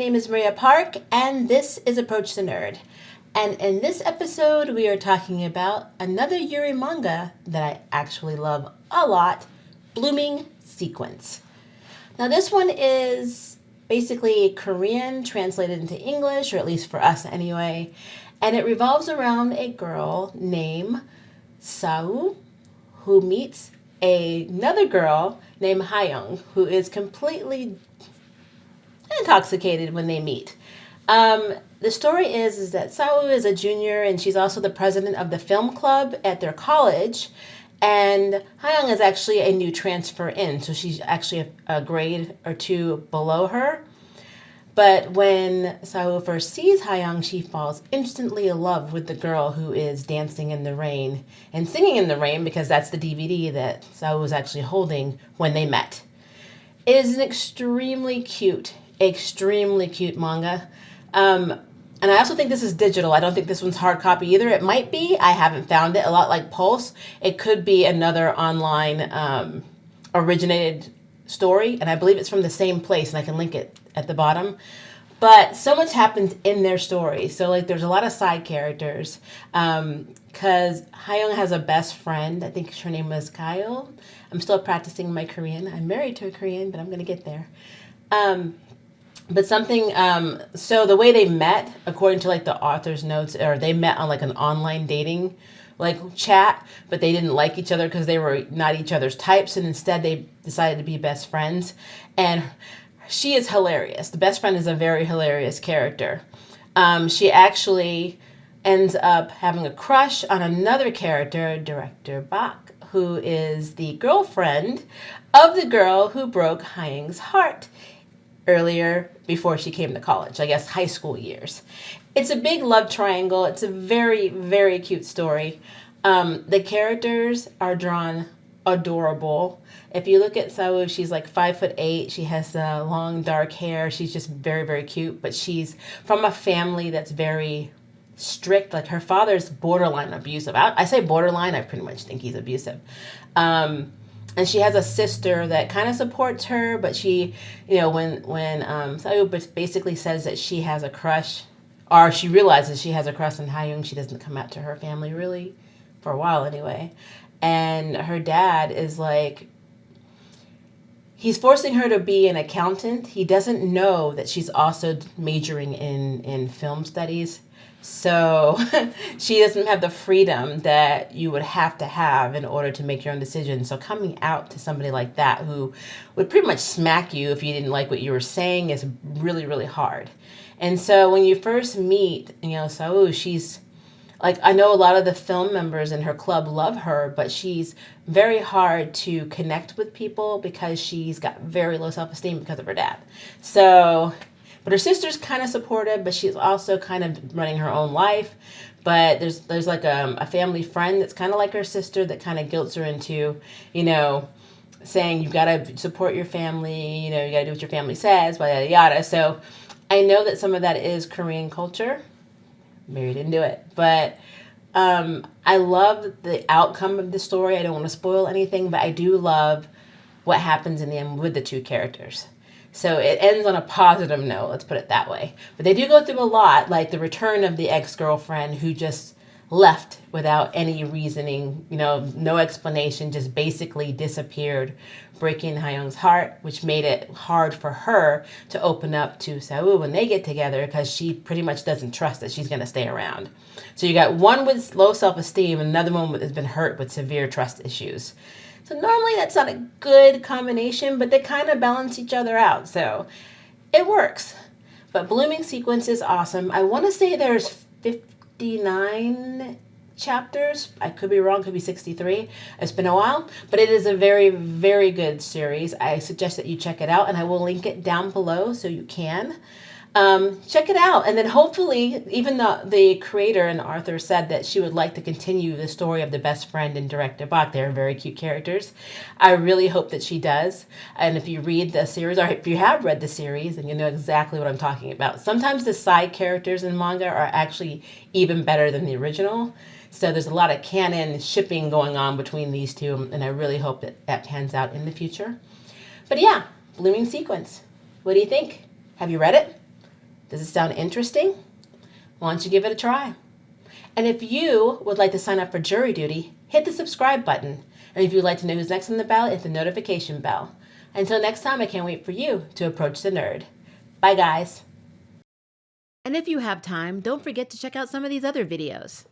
name is Maria Park, and this is Approach the Nerd. And in this episode, we are talking about another Yuri manga that I actually love a lot, Blooming Sequence. Now, this one is basically Korean translated into English, or at least for us anyway, and it revolves around a girl named Sao who meets another girl named Hayoung, who is completely intoxicated when they meet. The story is that Sao is a junior and she's also the president of the film club at their college. And Hayoung is actually a new transfer in, so she's actually a grade or two below her. But when Sao first sees Hayoung, she falls instantly in love with the girl who is dancing in the rain and singing in the rain, because that's the DVD that Sao was actually holding when they met. It is an extremely cute manga. And I also think this is digital. I don't think this one's hard copy either. It might be. I haven't found it. A lot like Pulse. It could be another online originated story. And I believe it's from the same place. And I can link it at the bottom. But so much happens in their story. So like there's a lot of side characters. Because Hayoung has a best friend. I think her name was Kyle. I'm still practicing my Korean. I'm married to a Korean, but I'm going to get there. So the way they met, according to like the author's notes, or they met on like an online dating like chat, but they didn't like each other because they were not each other's types, and instead they decided to be best friends. And she is hilarious. The best friend is a very hilarious character. She actually ends up having a crush on another character, Director Bak, who is the girlfriend of the girl who broke Hayoung's heart earlier before she came to college, I guess high school years. It's a big love triangle. It's a very, very cute story. The characters are drawn adorable. If you look at Sao, she's like 5'8". She has long dark hair. She's just very, very cute. But she's from a family that's very strict. Like her father's borderline abusive. I say borderline. I pretty much think he's abusive. And she has a sister that kind of supports her, but she, when Sao basically says that she has a crush, or she realizes she has a crush on Hayoung, she doesn't come out to her family really, for a while anyway. And her dad is like, he's forcing her to be an accountant. He doesn't know that she's also majoring in film studies. So she doesn't have the freedom that you would have to have in order to make your own decisions. So coming out to somebody like that who would pretty much smack you if you didn't like what you were saying is really, really hard. And so when you first meet, Sao, she's like, I know a lot of the film members in her club love her, but she's very hard to connect with people because she's got very low self-esteem because of her dad. But her sister's kind of supportive, but she's also kind of running her own life. But there's like a family friend that's kind of like her sister that kind of guilts her into, saying you've got to support your family, you got to do what your family says, yada, yada. So I know that some of that is Korean culture. Married into it. But I love the outcome of the story. I don't want to spoil anything, but I do love what happens in the end with the two characters. So it ends on a positive note, let's put it that way. But they do go through a lot, like the return of the ex-girlfriend who just left without any reasoning, no explanation, just basically disappeared, breaking Hayoung's heart, which made it hard for her to open up to Sao when they get together, because she pretty much doesn't trust that she's going to stay around. So you got one with low self-esteem, and another one that has been hurt with severe trust issues. So normally that's not a good combination, but they kind of balance each other out. So it works. But Blooming Sequence is awesome. I want to say there's 59 chapters. I could be wrong. Could be 63. It's been a while. But it is a very, very good series. I suggest that you check it out. And I will link it down below so you can. Check it out. And then hopefully, even the creator and Arthur said that she would like to continue the story of the best friend and Director Bak. They're very cute characters. I really hope that she does. And if you read the series, or if you have read the series, then you know exactly what I'm talking about. Sometimes the side characters in manga are actually even better than the original. So there's a lot of canon shipping going on between these two, and I really hope that that pans out in the future. But yeah, Blooming Sequence. What do you think? Have you read it? Does it sound interesting? Why don't you give it a try? And if you would like to sign up for jury duty, hit the subscribe button. And if you'd like to know who's next on the ballot, hit the notification bell. Until next time, I can't wait for you to approach the nerd. Bye, guys. And if you have time, don't forget to check out some of these other videos.